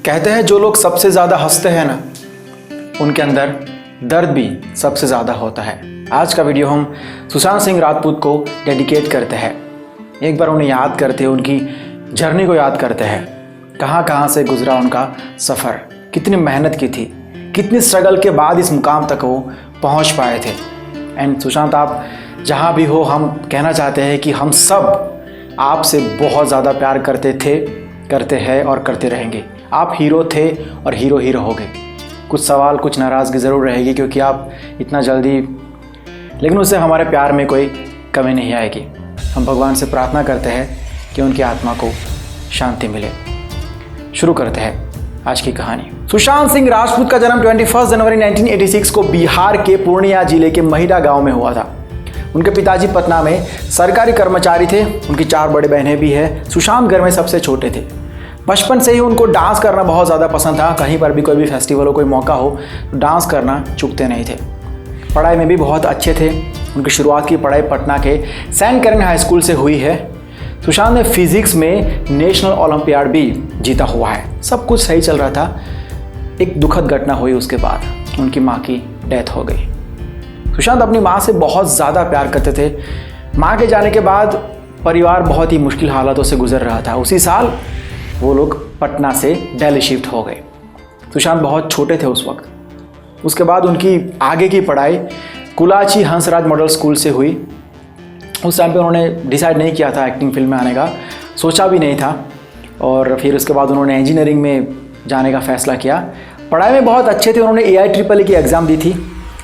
कहते हैं जो लोग सबसे ज़्यादा हंसते हैं ना, उनके अंदर दर्द भी सबसे ज़्यादा होता है। आज का वीडियो हम सुशांत सिंह राजपूत को डेडिकेट करते हैं। एक बार उन्हें याद करते हैं, उनकी जर्नी को याद करते हैं, कहाँ कहाँ से गुजरा उनका सफ़र, कितनी मेहनत की थी, कितनी स्ट्रगल के बाद इस मुकाम तक वो पहुँच पाए थे। एंड सुशांत, आप जहाँ भी हो, हम कहना चाहते हैं कि हम सब आपसे बहुत ज़्यादा प्यार करते थे, करते हैं और करते रहेंगे। आप हीरो थे और हीरो ही रहोगे। कुछ सवाल, कुछ नाराज़गी ज़रूर रहेगी क्योंकि आप इतना जल्दी, लेकिन उससे हमारे प्यार में कोई कमी नहीं आएगी। हम भगवान से प्रार्थना करते हैं कि उनकी आत्मा को शांति मिले। शुरू करते हैं आज की कहानी। सुशांत सिंह राजपूत का जन्म 21 जनवरी 1986 को बिहार के पूर्णिया जिले के महिला गांव में हुआ था। उनके पिताजी पटना में सरकारी कर्मचारी थे। उनकी 4 बड़ी बहनें भी हैं। सुशांत घर में सबसे छोटे थे। बचपन से ही उनको डांस करना बहुत ज़्यादा पसंद था। कहीं पर भी कोई भी फेस्टिवल हो, कोई मौका हो, तो डांस करना चूकते नहीं थे। पढ़ाई में भी बहुत अच्छे थे। उनकी शुरुआत की पढ़ाई पटना के सेंट कैरन हाई स्कूल से हुई है। सुशांत ने फिजिक्स में नेशनल ओलंपियाड भी जीता हुआ है। सब कुछ सही चल रहा था। एक दुखद घटना हुई, उसके बाद उनकी माँ की डेथ हो गई। सुशांत अपनी माँ से बहुत ज़्यादा प्यार करते थे। माँ के जाने के बाद परिवार बहुत ही मुश्किल हालातों से गुजर रहा था। उसी साल वो लोग पटना से दिल्ली शिफ्ट हो गए। सुशांत बहुत छोटे थे उस वक्त। उसके बाद उनकी आगे की पढ़ाई कुलाची हंसराज मॉडल स्कूल से हुई। उस टाइम पे उन्होंने डिसाइड नहीं किया था एक्टिंग फील्ड में आने का, सोचा भी नहीं था। और फिर उसके बाद उन्होंने इंजीनियरिंग में जाने का फ़ैसला किया। पढ़ाई में बहुत अच्छे थे। उन्होंने AIEEE की एग्ज़ाम दी थी,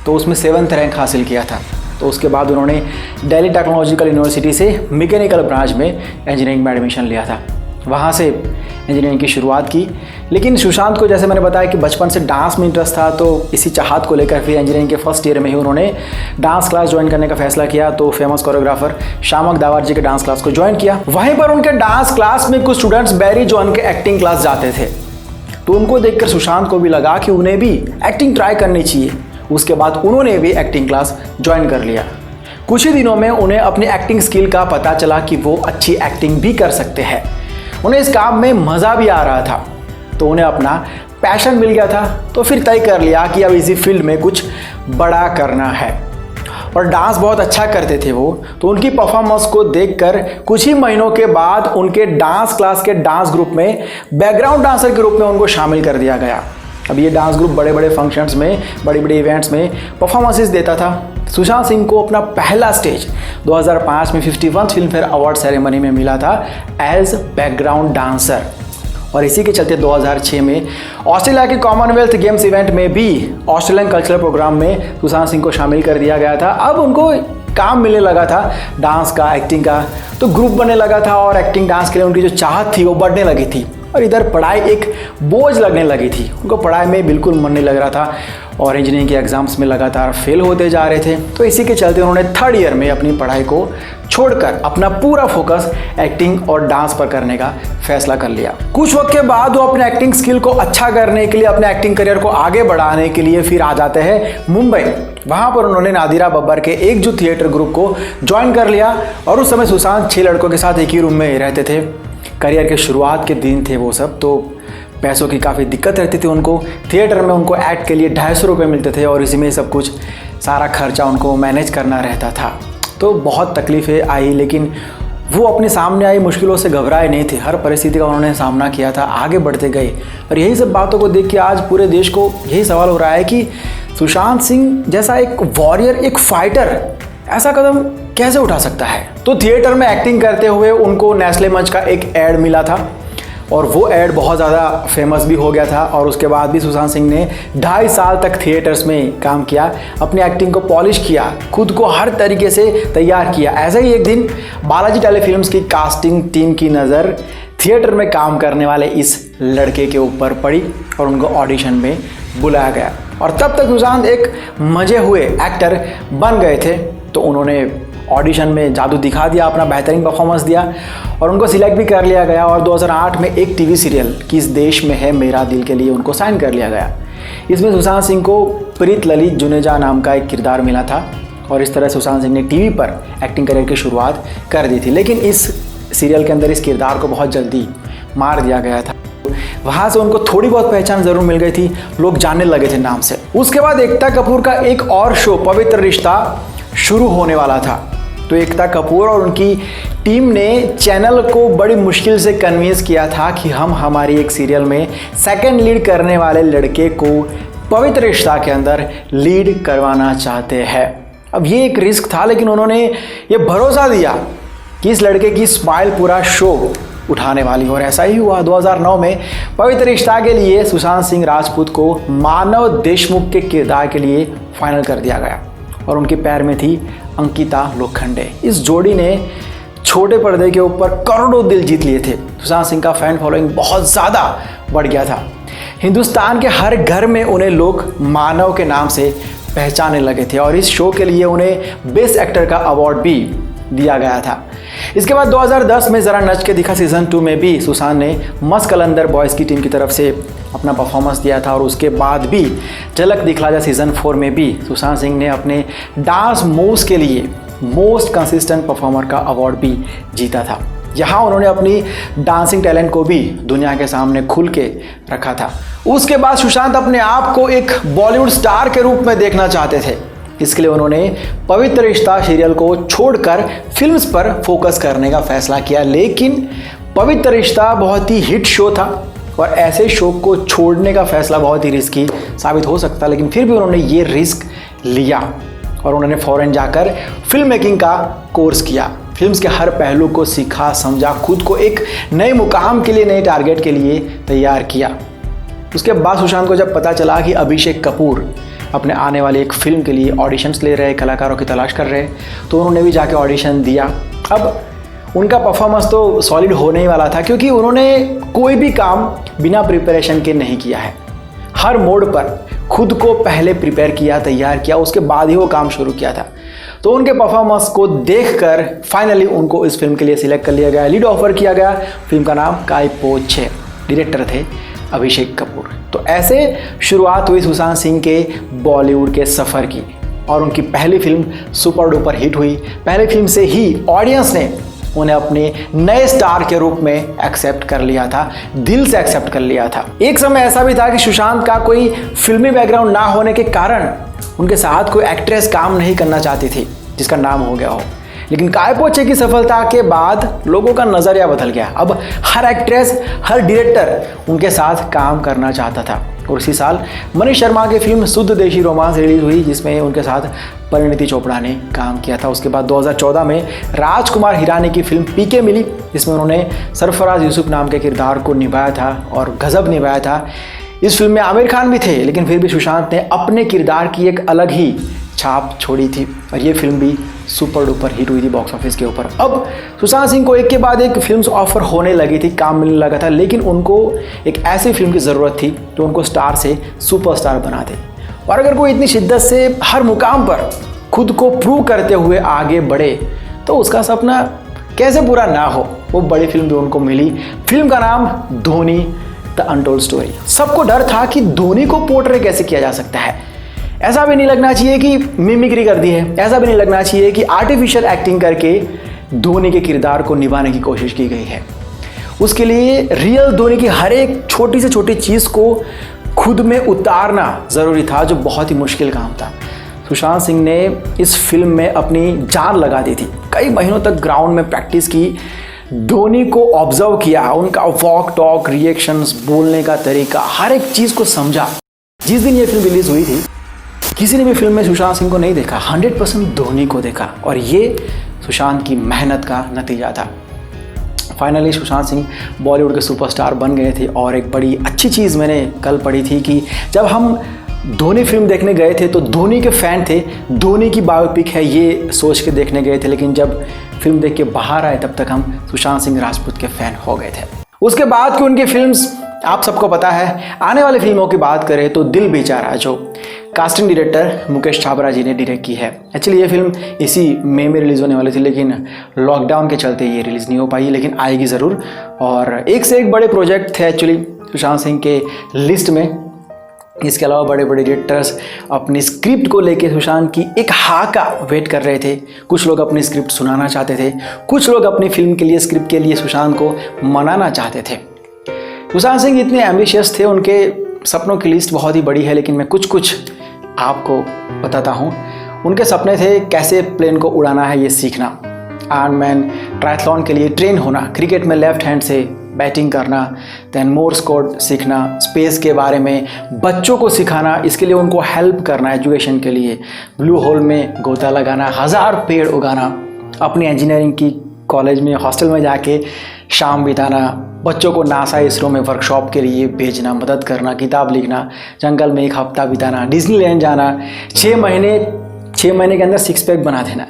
तो उसमें 7th रैंक हासिल किया था। तो उसके बाद उन्होंने दिल्ली टेक्नोलॉजिकल यूनिवर्सिटी से मैकेनिकल ब्रांच में इंजीनियरिंग में एडमिशन लिया था। वहाँ से इंजीनियरिंग की शुरुआत की। लेकिन सुशांत को, जैसे मैंने बताया कि बचपन से डांस में इंटरेस्ट था, तो इसी चाहत को लेकर फिर इंजीनियरिंग के फर्स्ट ईयर में ही उन्होंने डांस क्लास ज्वाइन करने का फैसला किया। तो फेमस कोरियोग्राफर शामक दावर जी के डांस क्लास को ज्वाइन किया। वहीं पर उनके डांस क्लास में कुछ स्टूडेंट्स बैरी जॉन के एक्टिंग क्लास जाते थे, तो उनको देखकर सुशांत को भी लगा कि उन्हें भी एक्टिंग ट्राई करनी चाहिए। उसके बाद उन्होंने भी एक्टिंग क्लास ज्वाइन कर लिया। कुछ ही दिनों में उन्हें अपनी एक्टिंग स्किल का पता चला कि वो अच्छी एक्टिंग भी कर सकते हैं। उन्हें इस काम में मज़ा भी आ रहा था, तो उन्हें अपना पैशन मिल गया था। तो फिर तय कर लिया कि अब इसी फील्ड में कुछ बड़ा करना है। और डांस बहुत अच्छा करते थे वो, तो उनकी परफॉर्मेंस को देखकर कुछ ही महीनों के बाद उनके डांस क्लास के डांस ग्रुप में बैकग्राउंड डांसर के रूप में उनको शामिल कर दिया गया। अब ये डांस ग्रुप बड़े बड़े फंक्शंस में, बड़े बड़े इवेंट्स में परफॉर्मेंसेस देता था। सुशांत सिंह को अपना पहला स्टेज 2005 में 51th film fair award ceremony में मिला था एज बैकग्राउंड डांसर। और इसी के चलते 2006 में ऑस्ट्रेलिया के कॉमनवेल्थ गेम्स इवेंट में भी ऑस्ट्रेलियन कल्चरल प्रोग्राम में सुशांत सिंह को शामिल कर दिया गया था। अब उनको काम मिलने लगा था डांस का, एक्टिंग का, तो ग्रुप बनने लगा था और एक्टिंग डांस के लिए उनकी जो चाहत थी वो बढ़ने लगी थी। और इधर पढ़ाई एक बोझ लगने लगी थी। उनको पढ़ाई में बिल्कुल मन नहीं लग रहा था और इंजीनियरिंग के एग्ज़ाम्स में लगातार फेल होते जा रहे थे। तो इसी के चलते उन्होंने 3rd ईयर में अपनी पढ़ाई को छोड़कर अपना पूरा फोकस एक्टिंग और डांस पर करने का फैसला कर लिया। कुछ वक्त के बाद वो अपने एक्टिंग स्किल को अच्छा करने के लिए, अपने एक्टिंग करियर को आगे बढ़ाने के लिए फिर आ जाते हैं मुंबई। वहाँ पर उन्होंने नादिरा बब्बर के एकजुट थिएटर ग्रुप को ज्वाइन कर लिया। और उस समय सुशांत 6 लड़कों के साथ एक ही रूम में रहते थे। करियर के शुरुआत के दिन थे वो सब, तो पैसों की काफ़ी दिक्कत रहती थी उनको। थिएटर में उनको एक्ट के लिए 250 रुपये मिलते थे और इसी में सब कुछ, सारा खर्चा उनको मैनेज करना रहता था। तो बहुत तकलीफ़ें आई, लेकिन वो अपने सामने आई मुश्किलों से घबराए नहीं थे। हर परिस्थिति का उन्होंने सामना किया था, आगे बढ़ते गए। और यही सब बातों को देख के आज पूरे देश को यही सवाल हो रहा है कि सुशांत सिंह जैसा एक वॉरियर, एक फाइटर ऐसा कदम कैसे उठा सकता है। तो थिएटर में एक्टिंग करते हुए उनको नेस्ले मंच का एक ऐड मिला था और वो ऐड बहुत ज़्यादा फेमस भी हो गया था। और उसके बाद भी सुशांत सिंह ने 2.5 साल तक थिएटर्स में काम किया, अपनी एक्टिंग को पॉलिश किया, खुद को हर तरीके से तैयार किया। ऐसे ही एक दिन बालाजी टेलीफिल्म्स की कास्टिंग टीम की नज़र थिएटर में काम करने वाले इस लड़के के ऊपर पड़ी और उनको ऑडिशन में बुलाया गया। और तब तक सुशांत एक मजे हुए एक्टर बन गए थे। तो उन्होंने ऑडिशन में जादू दिखा दिया, अपना बेहतरीन परफॉर्मेंस दिया और उनको सिलेक्ट भी कर लिया गया। और 2008 में एक टीवी सीरियल किस देश में है मेरा दिल के लिए उनको साइन कर लिया गया। इसमें सुशांत सिंह को प्रीत ललित जुनेजा नाम का एक किरदार मिला था और इस तरह सुशांत सिंह ने टीवी पर एक्टिंग करियर की शुरुआत कर दी थी। लेकिन इस सीरियल के अंदर इस किरदार को बहुत जल्दी मार दिया गया था। वहाँ से उनको थोड़ी बहुत पहचान ज़रूर मिल गई थी, लोग जानने लगे थे नाम से। उसके बाद एकता कपूर का एक और शो पवित्र रिश्ता शुरू होने वाला था। तो एकता कपूर और उनकी टीम ने चैनल को बड़ी मुश्किल से कन्विंस किया था कि हम हमारी एक सीरियल में सेकंड लीड करने वाले लड़के को पवित्र रिश्ता के अंदर लीड करवाना चाहते हैं। अब ये एक रिस्क था, लेकिन उन्होंने ये भरोसा दिया कि इस लड़के की स्माइल पूरा शो उठाने वाली, और ऐसा ही हुआ। 2009 में पवित्र रिश्ता के लिए सुशांत सिंह राजपूत को मानव देशमुख के किरदार के लिए फाइनल कर दिया गया और उनके पैर में थी अंकिता लोखंडे। इस जोड़ी ने छोटे पर्दे के ऊपर करोड़ों दिल जीत लिए थे। सुशांत सिंह का फैन फॉलोइंग बहुत ज़्यादा बढ़ गया था। हिंदुस्तान के हर घर में उन्हें लोग मानव के नाम से पहचानने लगे थे और इस शो के लिए उन्हें बेस्ट एक्टर का अवार्ड भी दिया गया था। इसके बाद 2010 में ज़रा नच के दिखा सीज़न 2 में भी सुशांत ने मस्त कलंदर बॉयज़ की टीम की तरफ से अपना परफॉर्मेंस दिया था और उसके बाद भी झलक दिखला जा सीज़न 4 में भी सुशांत सिंह ने अपने डांस मूव्स के लिए मोस्ट कंसिस्टेंट परफॉर्मर का अवार्ड भी जीता था। यहाँ उन्होंने अपनी डांसिंग टैलेंट को भी दुनिया के सामने खुल के रखा था। उसके बाद सुशांत अपने आप को एक बॉलीवुड स्टार के रूप में देखना चाहते थे। इसके लिए उन्होंने पवित्र रिश्ता सीरियल को छोड़कर फिल्म्स पर फोकस करने का फैसला किया, लेकिन पवित्र रिश्ता बहुत ही हिट शो था और ऐसे शो को छोड़ने का फैसला बहुत ही रिस्की साबित हो सकता, लेकिन फिर भी उन्होंने ये रिस्क लिया और उन्होंने फ़ौरन जाकर फिल्म मेकिंग का कोर्स किया। फिल्म्स के हर पहलू को सीखा, समझा, खुद को एक नए मुकाम के लिए, नए टारगेट के लिए तैयार किया। उसके बाद सुशांत को जब पता चला कि अभिषेक कपूर अपने आने वाली एक फिल्म के लिए ऑडिशंस ले रहे, कलाकारों की तलाश कर रहे, तो उन्होंने भी जाके ऑडिशन दिया। अब उनका परफॉर्मेंस तो सॉलिड होने ही वाला था, क्योंकि उन्होंने कोई भी काम बिना प्रिपरेशन के नहीं किया है। हर मोड पर खुद को पहले प्रिपेयर किया, तैयार किया, उसके बाद ही वो काम शुरू किया था। तो उनके परफॉर्मेंस को देखकर फाइनली उनको इस फिल्म के लिए सिलेक्ट कर लिया गया, लीड ऑफर किया गया। फिल्म का नाम काय पो छे, डायरेक्टर थे अभिषेक कपूर। तो ऐसे शुरुआत हुई सुशांत सिंह के बॉलीवुड के सफ़र की और उनकी पहली फिल्म सुपर डुपर हिट हुई। पहली फिल्म से ही ऑडियंस ने उन्हें अपने नए स्टार के रूप में एक्सेप्ट कर लिया था, दिल से एक्सेप्ट कर लिया था। एक समय ऐसा भी था कि सुशांत का कोई फिल्मी बैकग्राउंड ना होने के कारण उनके साथ कोई एक्ट्रेस काम नहीं करना चाहती थी जिसका नाम हो गया हो, लेकिन काय पो छे की सफलता के बाद लोगों का नज़रिया बदल गया। अब हर एक्ट्रेस, हर डायरेक्टर उनके साथ काम करना चाहता था। और इसी साल मनीष शर्मा की फिल्म शुद्ध देशी रोमांस रिलीज हुई, जिसमें उनके साथ परिणीति चोपड़ा ने काम किया था। उसके बाद 2014 में राजकुमार हिरानी की फिल्म पीके मिली, जिसमें उन्होंने सरफराज यूसुफ नाम के किरदार को निभाया था और गजब निभाया था। इस फिल्म में आमिर खान भी थे, लेकिन फिर भी सुशांत ने अपने किरदार की एक अलग ही छाप छोड़ी थी और ये फिल्म भी सुपर डुपर हिट हुई थी बॉक्स ऑफिस के ऊपर। अब सुशांत सिंह को एक के बाद एक फिल्म्स ऑफर होने लगी थी, काम मिलने लगा था, लेकिन उनको एक ऐसी फिल्म की ज़रूरत थी जो उनको स्टार से सुपरस्टार बना दे। और अगर कोई इतनी शिद्दत से हर मुकाम पर खुद को प्रूव करते हुए आगे बढ़े तो उसका सपना कैसे पूरा ना हो। वो बड़ी फिल्म भी उनको मिली। फिल्म का नाम धोनी द अनटोल्ड स्टोरी। सबको डर था कि धोनी को पोर्ट्रे कैसे किया जा सकता है। ऐसा भी नहीं लगना चाहिए कि मिमिक्री कर दी है, ऐसा भी नहीं लगना चाहिए कि आर्टिफिशियल एक्टिंग करके धोनी के किरदार को निभाने की कोशिश की गई है। उसके लिए रियल धोनी की हर एक छोटी से छोटी चीज़ को खुद में उतारना ज़रूरी था, जो बहुत ही मुश्किल काम था। सुशांत सिंह ने इस फिल्म में अपनी जान लगा दी थी। कई महीनों तक ग्राउंड में प्रैक्टिस की, धोनी को ऑब्जर्व किया, उनका वॉक टॉक, रिएक्शंस, बोलने का तरीका, हर एक चीज़ को समझा। जिस दिन ये फिल्म रिलीज़ हुई थी, किसी ने भी फिल्म में सुशांत सिंह को नहीं देखा, 100% धोनी को देखा और ये सुशांत की मेहनत का नतीजा था। फाइनली सुशांत सिंह बॉलीवुड के सुपरस्टार बन गए थे। और एक बड़ी अच्छी चीज़ मैंने कल पढ़ी थी कि जब हम धोनी फिल्म देखने गए थे तो धोनी के फ़ैन थे, धोनी की बायोपिक है ये सोच के देखने गए थे, लेकिन जब फिल्म देख के बाहर आए तब तक हम सुशांत सिंह राजपूत के फ़ैन हो गए थे। उसके बाद की उनकी फिल्म्स आप सबको पता है। आने वाली फिल्मों की बात करें तो दिल बेचारा, जो कास्टिंग डायरेक्टर मुकेश छाबड़ा जी ने डायरेक्ट की है। एक्चुअली ये फिल्म इसी मई में रिलीज़ होने वाली थी, लेकिन लॉकडाउन के चलते ये रिलीज़ नहीं हो पाई, लेकिन आएगी ज़रूर। और एक से एक बड़े प्रोजेक्ट थे एक्चुअली सुशांत सिंह के लिस्ट में। इसके अलावा बड़े बड़े डायरेक्टर्स अपनी स्क्रिप्ट को लेके सुशांत की एक हाँ का वेट कर रहे थे। कुछ लोग अपनी स्क्रिप्ट सुनाना चाहते थे, कुछ लोग अपनी फिल्म के लिए, स्क्रिप्ट के लिए सुशांत को मनाना चाहते थे। सुशांत सिंह इतने एम्बिशियस थे, उनके सपनों की लिस्ट बहुत ही बड़ी है, लेकिन मैं कुछ आपको बताता हूँ। उनके सपने थे कैसे प्लेन को उड़ाना है ये सीखना, आयरनमैन, ट्रायथलॉन के लिए ट्रेन होना, क्रिकेट में लेफ्ट हैंड से बैटिंग करना, देन मोर्स कोड सीखना, स्पेस के बारे में बच्चों को सिखाना, इसके लिए उनको हेल्प करना एजुकेशन के लिए, ब्लू होल में गोता लगाना, 1000 पेड़ उगाना, अपनी इंजीनियरिंग की कॉलेज में हॉस्टल में जाके शाम बिताना, बच्चों को नासा इसरो में वर्कशॉप के लिए भेजना, मदद करना, किताब लिखना, जंगल में 1 हफ्ता बिताना, डिज्नीलैंड जाना, 6 महीने के अंदर 6 पैक बना देना,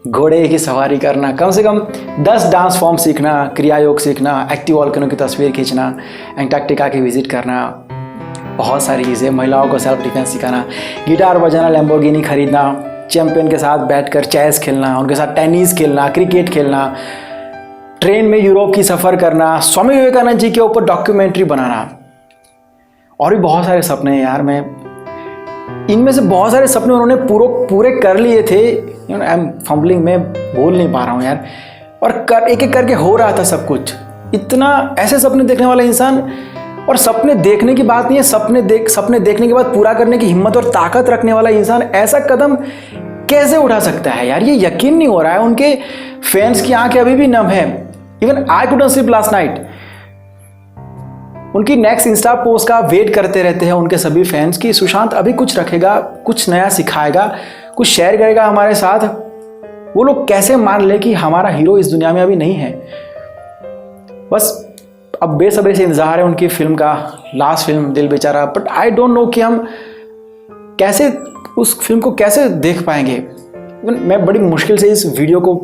घोड़े की सवारी करना, कम से कम 10 डांस फॉर्म सीखना, क्रिया योग सीखना, एक्टिव वॉल्केनो की तस्वीर खींचना, एंटार्क्टिका की विजिट करना, बहुत सारी चीज़ें, महिलाओं को सेल्फ डिफेंस सिखाना, गिटार बजाना, लैम्बोर्गिनी खरीदना, चैंपियन के साथ बैठकर चेस खेलना, उनके साथ टेनिस खेलना, क्रिकेट खेलना, ट्रेन में यूरोप की सफ़र करना, स्वामी विवेकानंद जी के ऊपर डॉक्यूमेंट्री बनाना, और भी बहुत सारे सपने हैं यार। मैं इनमें से बहुत सारे सपने उन्होंने पूरे कर लिए थे। आई एम फंबलिंग, मैं बोल नहीं पा रहा हूँ यार। और एक एक करके हो रहा था सब कुछ। इतना ऐसे सपने देखने वाला इंसान, और सपने देखने की बात नहीं है, सपने देखने के बाद पूरा करने की हिम्मत और ताकत रखने वाला इंसान ऐसा कदम कैसे उठा सकता है यार? ये यकीन नहीं हो रहा है। उनके फैंस की आंखें अभी भी नम है। Even I couldn't sleep last night. उनकी नेक्स्ट इंस्टा पोस्ट का वेट करते रहते हैं उनके सभी फैंस की सुशांत अभी कुछ रखेगा, कुछ नया सिखाएगा, कुछ शेयर करेगा हमारे साथ। वो लोग कैसे मान ले कि हमारा हीरो इस दुनिया में अभी नहीं है। बस अब बेसब्री से इंतजार है उनकी फिल्म का, लास्ट फिल्म दिल बेचारा। बट आई डोंट नो कि हम कैसे उस फिल्म को कैसे देख पाएंगे। मैं बड़ी मुश्किल से इस वीडियो को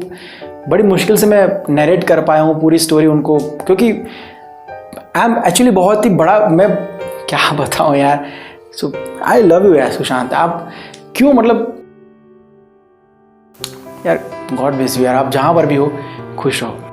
मैं नरेट कर पाया हूँ पूरी स्टोरी उनको, क्योंकि आई एम एक्चुअली बहुत ही बड़ा, मैं क्या बताऊँ यार। सो आई लव यू यार सुशांत। आप क्यों, मतलब यार गॉड ब्लेस यू यार, आप जहाँ पर भी हो खुश रहो।